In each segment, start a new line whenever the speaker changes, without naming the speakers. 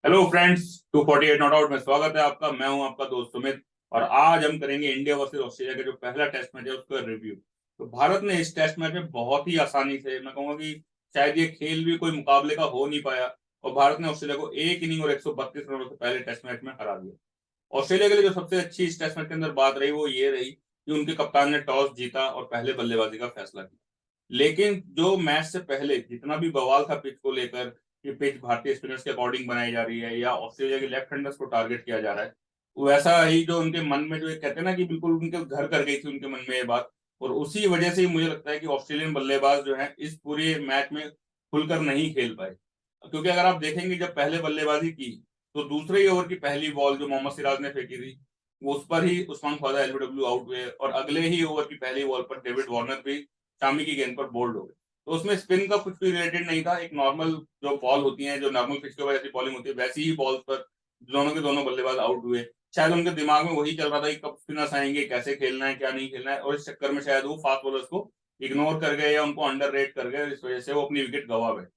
Hello friends, 248 not out में स्वागत है आपका। मैं हूं आपका दोस्त सुमित। और आज हम करेंगे इंडिया वर्सेस ऑस्ट्रेलिया का जो पहला टेस्ट मैच है उसका रिव्यू। तो भारत ने इस टेस्ट मैच में बहुत ही आसानी से, मैं कहूंगा कि शायद ये खेल भी कोई मुकाबले का हो नहीं पाया, और भारत ने ऑस्ट्रेलिया को एक इनिंग और 132 रनों से पहले टेस्ट मैच में हरा दिया। ऑस्ट्रेलिया के लिए जो सबसे अच्छी इस टेस्ट मैच के अंदर बात रही वो ये रही कि उनके कप्तान ने टॉस जीता और पहले बल्लेबाजी का फैसला किया। लेकिन जो मैच से पहले जितना भी बवाल था पिच को लेकर कि पिच भारतीय स्पिनर्स के अकॉर्डिंग बनाई जा रही है या ऑस्ट्रेलिया के लेफ्ट हैंडर्स को टारगेट किया जा रहा है, वैसा ही जो उनके मन में जो एक कहते हैं ना कि बिल्कुल उनके घर कर गई थी उनके मन में ये बात। और उसी वजह से ही मुझे लगता है कि ऑस्ट्रेलियन बल्लेबाज जो है इस पूरे मैच में खुलकर नहीं खेल पाए। क्योंकि अगर आप देखेंगे जब पहले बल्लेबाजी की तो दूसरे ही ओवर की पहली बॉल जो मोहम्मद सिराज ने फेंकी थी वो उस पर ही उस्मान ख्वाजा एलबीडब्ल्यू आउट हुए, और अगले ही ओवर की पहली बॉल पर डेविड वार्नर भी शामी की गेंद पर बोल्ड हो गए। तो उसमें स्पिन का कुछ भी रिलेटेड नहीं था, एक नॉर्मल जो बॉल होती है, जो नॉर्मल पिच के ऊपर ऐसी बॉलिंग होती है वैसी ही बॉल पर दोनों के दोनों बल्लेबाज आउट हुए। शायद उनके दिमाग में वही चल रहा था कि कब स्पिनर्स आएंगे, कैसे खेलना है क्या नहीं खेलना है, और इस चक्कर में शायद वो फास्ट बॉलर्स को इग्नोर कर गए या उनको अंडर रेट कर गए, इस वजह से वो अपनी विकेट गवा बैठे।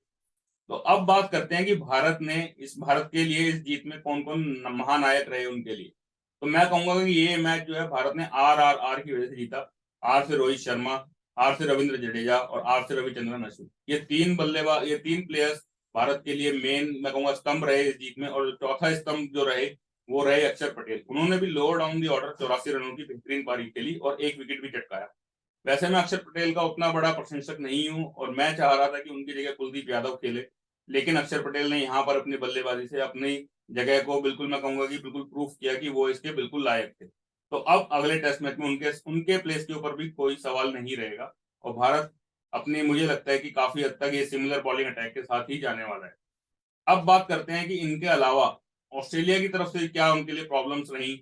तो अब बात करते हैं कि भारत के लिए इस जीत में कौन कौन महानायक रहे उनके लिए। तो मैं कहूंगा कि ये मैच जो है भारत ने आर की वजह से जीता। आर से रोहित शर्मा, आर से रविंद्र जडेजा और आर से रविचंद्रन अश्विन, ये तीन प्लेयर्स भारत के लिए मेन मैं कहूंगा स्तंभ रहे इस जीत में। और चौथा स्तंभ जो रहे वो रहे अक्षर पटेल। उन्होंने भी लोअर डाउन दी ऑर्डर 84 रनों की बेहतरीन पारी खेली और एक विकेट भी चटकाया। वैसे मैं अक्षर पटेल का उतना बड़ा प्रशंसक नहीं हूं और मैं चाह रहा था कि उनकी जगह कुलदीप यादव खेले, लेकिन अक्षर पटेल ने यहाँ पर अपनी बल्लेबाजी से अपनी जगह को बिल्कुल मैं कहूंगा कि बिल्कुल प्रूफ किया कि वो इसके बिल्कुल लायक थे। तो अब अगले टेस्ट मैच में उनके उनके प्लेस के ऊपर भी कोई सवाल नहीं रहेगा, और भारत अपनी मुझे लगता है कि काफी हद तक ये सिमिलर बॉलिंग अटैक के साथ ही जाने वाला है। अब बात करते हैं कि इनके अलावा ऑस्ट्रेलिया की तरफ से क्या उनके लिए प्रॉब्लम्स रही।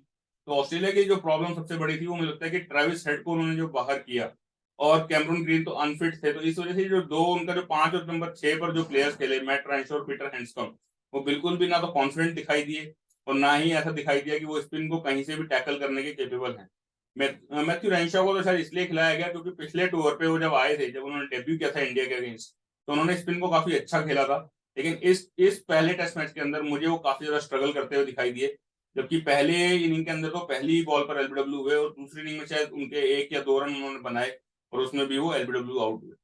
तो ऑस्ट्रेलिया की जो प्रॉब्लम सबसे बड़ी थी वो मुझे लगता है कि ट्रेविस हेड को उन्होंने जो बाहर किया, और कैमरून ग्रीन तो अनफिट थे, तो इस वजह से जो दो उनका जो 5 और नंबर 6 पर जो प्लेयर्स खेले मैट रैंशो और पीटर हैंड्सकॉम्ब, वो बिल्कुल भी ना तो कॉन्फिडेंट दिखाई दिए और ना ही ऐसा दिखाई दिया कि वो स्पिन को कहीं से भी टैकल करने के केपेबल हैं। मैथ्यू रैंशो को तो शायद इसलिए खिलाया गया क्योंकि पिछले टूर पे वो जब आए थे, जब उन्होंने डेब्यू किया था इंडिया के अगेंस्ट, तो उन्होंने स्पिन को काफी अच्छा खेला था। लेकिन इस पहले टेस्ट मैच के अंदर मुझे वो काफी ज्यादा स्ट्रगल करते हुए दिखाई दिए। जबकि पहले इनिंग के अंदर तो पहली बॉल पर एलबीडब्ल्यू हुए और दूसरी इनिंग में शायद उनके 1 या 2 रन उन्होंने बनाए, और उसमें भी वो एलबीडब्ल्यू आउट हुए।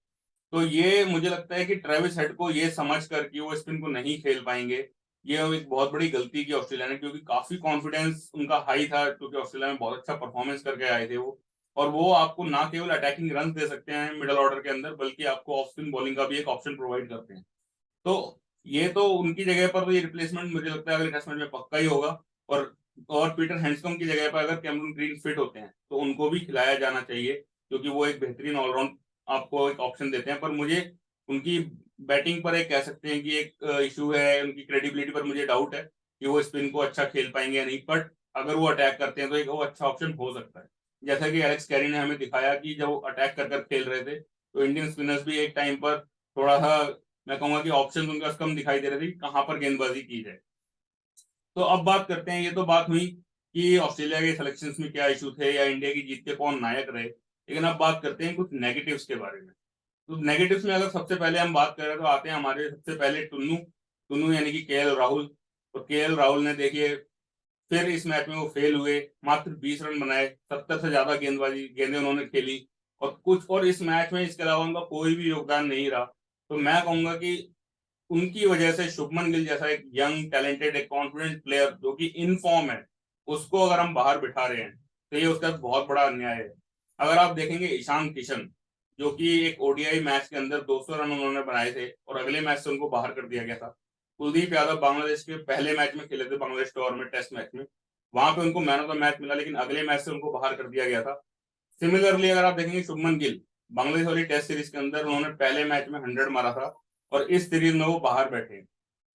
तो ये मुझे लगता है कि ट्रेविस हेड को ये समझ कर कि वो स्पिन को नहीं खेल पाएंगे, ये एक बहुत बड़ी गलती की ऑस्ट्रेलिया ने, क्योंकि काफी कॉन्फिडेंस उनका हाई था क्योंकि ऑस्ट्रेलिया में बहुत अच्छा परफॉर्मेंस करके आए थे वो। और वो आपको ना केवल अटैकिंग रन दे सकते हैं मिडल ऑर्डर के अंदर, बल्कि आपको ऑफ स्पिन बॉलिंग का भी एक ऑप्शन प्रोवाइड करते हैं। तो ये तो उनकी जगह पर तो ये रिप्लेसमेंट मुझे लगता है अगले टेस्ट मैच में पक्का ही होगा। और पीटर हैंड्सकॉम्ब की जगह पर अगर कैमरून ग्रीन फिट होते हैं तो उनको भी खिलाया जाना चाहिए, क्योंकि वो एक बेहतरीन ऑलराउंड आपको एक ऑप्शन देते हैं। पर मुझे उनकी बैटिंग पर एक कह सकते हैं कि एक इशू है, उनकी क्रेडिबिलिटी पर मुझे डाउट है कि वो स्पिन को अच्छा खेल पाएंगे या नहीं। बट अगर वो अटैक करते हैं तो एक वो अच्छा ऑप्शन हो सकता है। जैसा कि एलेक्स कैरी ने हमें दिखाया कि जब वो अटैक कर खेल रहे थे तो इंडियन स्पिनर्स भी एक टाइम पर थोड़ा सा मैं कहूंगा कि ऑप्शन उनके पास कम दिखाई दे रहे थे कि कहाँ पर गेंदबाजी की जाए। तो अब बात करते हैं, ये तो बात हुई कि ऑस्ट्रेलिया के सिलेक्शंस में क्या इशू थे या इंडिया की जीत के कौन नायक रहे। लेकिन अब बात करते हैं कुछ नेगेटिव्स के बारे में। तो नेगेटिव्स में अगर सबसे पहले हम बात करें तो आते हैं हमारे सबसे पहले टुन्नू टुन्नू यानी कि राहुल। तो राहुल ने देखिए फिर इस मैच में वो फेल हुए, मात्र 20 रन बनाए, 70 से ज्यादा गेंदें उन्होंने खेली, और इस मैच में इसके अलावा उनका कोई भी योगदान नहीं रहा। तो मैं कहूंगा कि उनकी वजह से शुभमन गिल जैसा एक यंग टैलेंटेड एक कॉन्फिडेंट प्लेयर जो कि इन फॉर्म है, उसको अगर हम बाहर बिठा रहे हैं तो ये उसका बहुत बड़ा अन्याय है। अगर आप देखेंगे ईशान किशन, जो कि एक ओडीआई मैच के अंदर 200 रन उन्होंने बनाए थे और अगले मैच से उनको बाहर कर दिया गया था। कुलदीप यादव बांग्लादेश के पहले मैच में खेले थे, बांग्लादेश टूर में टेस्ट मैच में, वहां पे उनको मैन ऑफ द मैच मिला, लेकिन अगले मैच से उनको बाहर कर दिया गया था। सिमिलरली अगर आप देखेंगे शुभमन गिल, बांग्लादेश वाली टेस्ट सीरीज के अंदर उन्होंने पहले मैच में 100 मारा था और इस सीरीज में वो बाहर बैठे।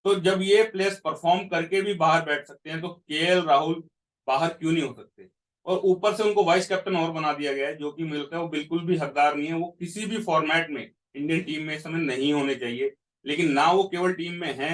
तो जब ये प्लेयर्स परफॉर्म करके भी बाहर बैठ सकते हैं तो राहुल बाहर क्यों नहीं हो सकते। और ऊपर से उनको वाइस कैप्टन और बना दिया गया है, जो कि मुझे लगता है वो बिल्कुल भी हकदार नहीं है। वो किसी भी फॉर्मेट में इंडियन टीम में इस समय नहीं होने चाहिए, लेकिन ना वो केवल टीम में है,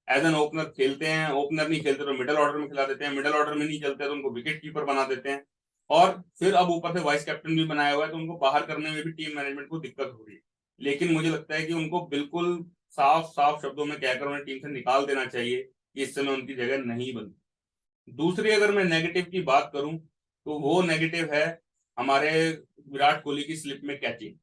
एज एन ओपनर खेलते हैं, ओपनर नहीं खेलते तो मिडल ऑर्डर में खिला देते हैं, मिडल ऑर्डर में नहीं चलते तो उनको विकेट कीपर बना देते हैं, और फिर अब ऊपर से वाइस कैप्टन भी बनाया हुआ है, तो उनको बाहर करने में भी टीम मैनेजमेंट को दिक्कत हो रही है। लेकिन मुझे लगता है कि उनको बिल्कुल साफ साफ शब्दों में कहकर उन्हें टीम से निकाल देना चाहिए, कि इस समय उनकी जगह नहीं बनती। दूसरी अगर मैं नेगेटिव की बात करूं तो वो नेगेटिव है हमारे विराट कोहली की स्लिप में कैचिंग।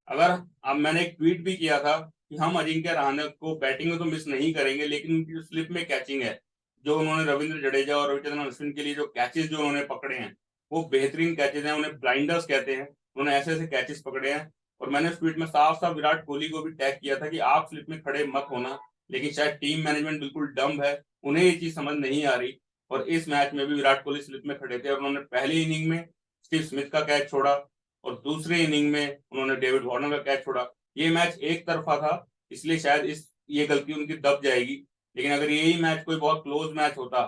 अगर अब मैंने एक ट्वीट भी किया था कि हम अजिंक्य रहाणे को बैटिंग में तो मिस नहीं करेंगे, लेकिन उनकी जो स्लिप में कैचिंग है, जो उन्होंने रविंद्र जडेजा और रविचंद्रन अश्विन के लिए जो कैचेस जो उन्होंने पकड़े हैं वो बेहतरीन कैचेस हैं, उन्हें ब्लाइंडर्स कहते हैं। उन्होंने ऐसे ऐसे कैचेस पकड़े हैं और मैंने उस ट्वीट में साफ साफ विराट कोहली को भी टैग किया था कि आप स्लिप में खड़े मत होना, लेकिन शायद टीम मैनेजमेंट बिल्कुल डम्ब है, उन्हें ये चीज समझ नहीं आ रही। और इस मैच में भी विराट कोहली स्लिप में खड़े थे और उन्होंने पहली इनिंग में स्टीव स्मिथ का कैच छोड़ा और दूसरी इनिंग में उन्होंने डेविड वार्नर का कैच छोड़ा। ये मैच एक तरफा था, इसलिए शायद इस ये गलती उनकी दब जाएगी। लेकिन अगर यही मैच कोई बहुत क्लोज मैच होता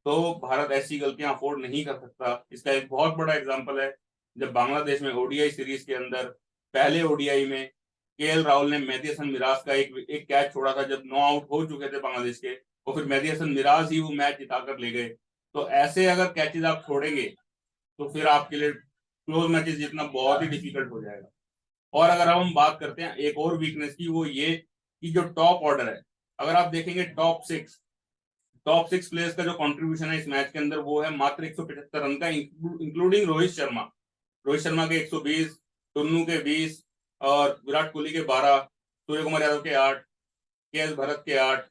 तो भारत ऐसी गलतियां अफोर्ड नहीं कर सकता। इसका एक बहुत बड़ा एग्जांपल है जब बांग्लादेश में ओडीआई सीरीज के अंदर पहले ओडीआई में केएल राहुल ने मेहदी हसन मिराज का एक कैच छोड़ा था जब 9 आउट हो चुके थे बांग्लादेश के, और फिर मेहदी हसन मिराज ही वो मैच जिताकर ले गए। तो ऐसे अगर कैचेज आप छोड़ेंगे तो फिर आपके लिए क्लोज मैचेस जीतना बहुत ही डिफिकल्ट हो जाएगा। और अगर हम बात करते हैं एक और वीकनेस की, वो ये कि जो टॉप ऑर्डर है, अगर आप देखेंगे टॉप सिक्स प्लेयर्स का जो कंट्रीब्यूशन है इस मैच के अंदर वो है मात्र 175 रन का, इंक्लूडिंग रोहित शर्मा के 120, टुन्नू के 20 और विराट कोहली के 12, सूर्य कुमार यादव के 8, के भरत के 8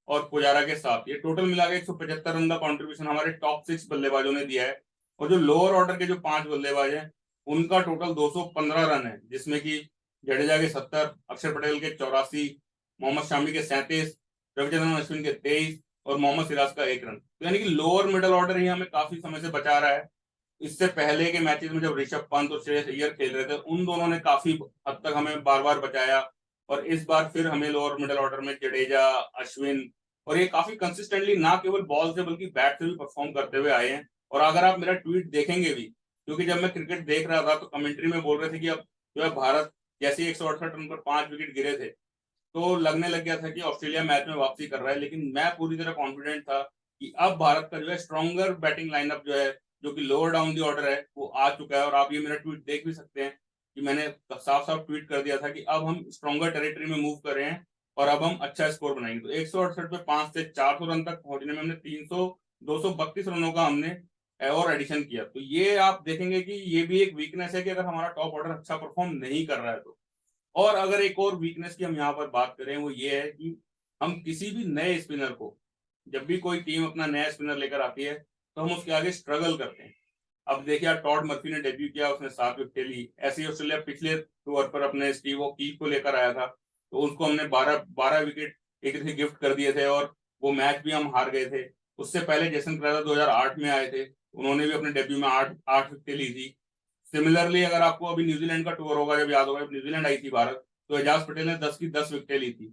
और पुजारा के 7। ये टोटल मिला के 175 रन का कंट्रीब्यूशन हमारे टॉप 6 बल्लेबाजों ने दिया है। और जो लोअर ऑर्डर के जो 5 बल्लेबाज हैं उनका टोटल 215 रन है, जिसमें कि जडेजा के 70, अक्षर पटेल के 84, मोहम्मद शामी के 37, रविचंद्रन अश्विन के 23 और मोहम्मद सिराज का 1 रन। तो यानी कि लोअर मिडल ऑर्डर ही हमें काफी समय से बचा रहा है। इससे पहले के मैचेस में जब ऋषभ पंत और श्रेयस अय्यर खेल रहे थे उन दोनों ने काफी हद तक हमें बार बार बचाया, और इस बार फिर हमें लोअर मिडल ऑर्डर में जडेजा, अश्विन, और ये काफी कंसिस्टेंटली ना केवल बॉल से बल्कि बैट से भी परफॉर्म करते हुए आए हैं। और अगर आप मेरा ट्वीट देखेंगे भी, क्योंकि जब मैं क्रिकेट देख रहा था तो कमेंट्री में बोल रहे थे कि अब जो है भारत जैसे 168 रन पर 5 विकेट गिरे थे तो लगने लग गया था कि ऑस्ट्रेलिया मैच में वापसी कर रहा है, लेकिन मैं पूरी तरह कॉन्फिडेंट था कि अब भारत का जो है स्ट्रॉन्गर बैटिंग लाइनअप जो है, जो कि लोअर डाउन दी ऑर्डर है, वो आ चुका है। और आप ये मेरा ट्वीट देख भी सकते हैं कि मैंने साफ साफ ट्वीट कर दिया था कि अब हम स्ट्रॉन्गर टेरिटरी में मूव कर रहे हैं और अब हम अच्छा स्कोर बनाएंगे। तो 168 पे 5 से 400 रन तक पहुंचने में हमने 232 रनों का हमने और एडिशन किया। तो ये आप देखेंगे कि ये भी एक वीकनेस है कि अगर हमारा टॉप ऑर्डर अच्छा परफॉर्म नहीं कर रहा है तो। और अगर एक और वीकनेस की हम यहाँ पर बात करें वो ये है कि हम किसी भी नए स्पिनर को, जब भी कोई टीम अपना नया स्पिनर लेकर आती है तो हम उसके आगे स्ट्रगल करते हैं। अब देखिए टॉड मर्फी ने डेब्यू किया, उसने 7 विकेट ली। ऐसे ही ऑस्ट्रेलिया पिछले टूर पर अपने स्टीव ओकीफ को लेकर आया था तो उसको हमने 12 विकेट एक तरह से गिफ्ट कर दिए थे और वो मैच भी हम हार गए थे। उससे पहले जेसन क्रेजर 2008 में आए थे, उन्होंने भी अपने डेब्यू में 8 विकेट ली थी। सिमिलरली अगर आपको अभी न्यूजीलैंड का टूर होगा, जब याद होगा जब न्यूजीलैंड आई थी भारत, तो एजाज पटेल ने 10 की 10 विकेटें ली थी।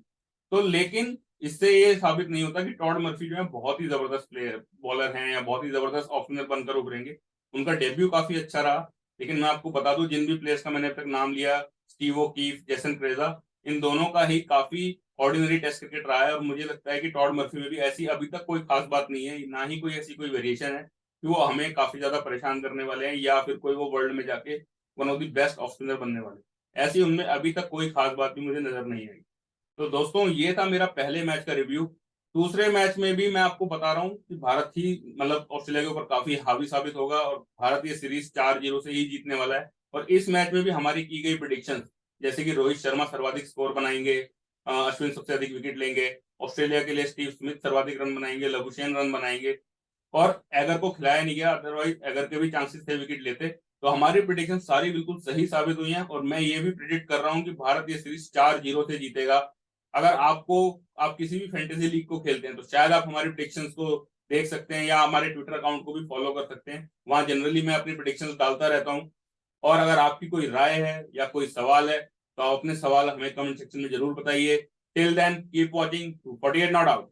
तो लेकिन इससे ये साबित नहीं होता कि टॉड मर्फी जो है बहुत ही जबरदस्त प्लेयर बॉलर हैं या बहुत ही जबरदस्त ओपनर बनकर उभरेंगे। उनका डेब्यू काफी अच्छा रहा, लेकिन मैं आपको बता दूं जिन भी प्लेयर्स का मैंने अब तक नाम लिया, स्टीव ओकीफ, जेसन क्रेजा, इन दोनों का ही काफी ऑर्डिनरी टेस्ट क्रिकेट रहा है। और मुझे लगता है कि टॉड मर्फी में भी ऐसी अभी तक कोई खास बात नहीं है, ना ही कोई ऐसी कोई वेरिएशन है कि वो हमें काफी ज्यादा परेशान करने वाले हैं या फिर कोई वो वर्ल्ड में जाके one of the best off spinner बनने वाले। ऐसी उनमें अभी तक कोई खास बात भी मुझे नजर नहीं आई। तो दोस्तों ये था मेरा पहले मैच का रिव्यू। दूसरे मैच में भी मैं आपको बता रहा हूँ कि भारत ही मतलब ऑस्ट्रेलिया के ऊपर काफी हावी साबित होगा और भारत ये सीरीज 4-0 से ही जीतने वाला है। और इस मैच में भी हमारी की गई प्रिडिक्शन, जैसे कि रोहित शर्मा सर्वाधिक स्कोर बनाएंगे, अश्विन सबसे अधिक विकेट लेंगे, ऑस्ट्रेलिया के लिए स्टीव स्मिथ सर्वाधिक रन बनाएंगे, लबुशेन रन बनाएंगे, और एगर को खिलाया नहीं गया, अदरवाइज एगर के भी चांसेस थे विकेट लेते। तो हमारी प्रिडिक्शन सारी बिल्कुल सही साबित हुई हैं और मैं ये भी प्रिडिक्ट कर रहा हूं कि भारत ये सीरीज 4-0 से जीतेगा। अगर आप किसी भी फैंटेसी लीग को खेलते हैं तो शायद आप हमारी प्रिडिक्शंस को देख सकते हैं या हमारे ट्विटर अकाउंट को भी फॉलो कर सकते हैं, वहां जनरली मैं अपनी प्रिडिक्शंस डालता रहता हूं। और अगर आपकी कोई राय है या कोई सवाल है तो आप अपने सवाल हमें कमेंट सेक्शन में जरूर बताइए। Till then keep watching 248 not out.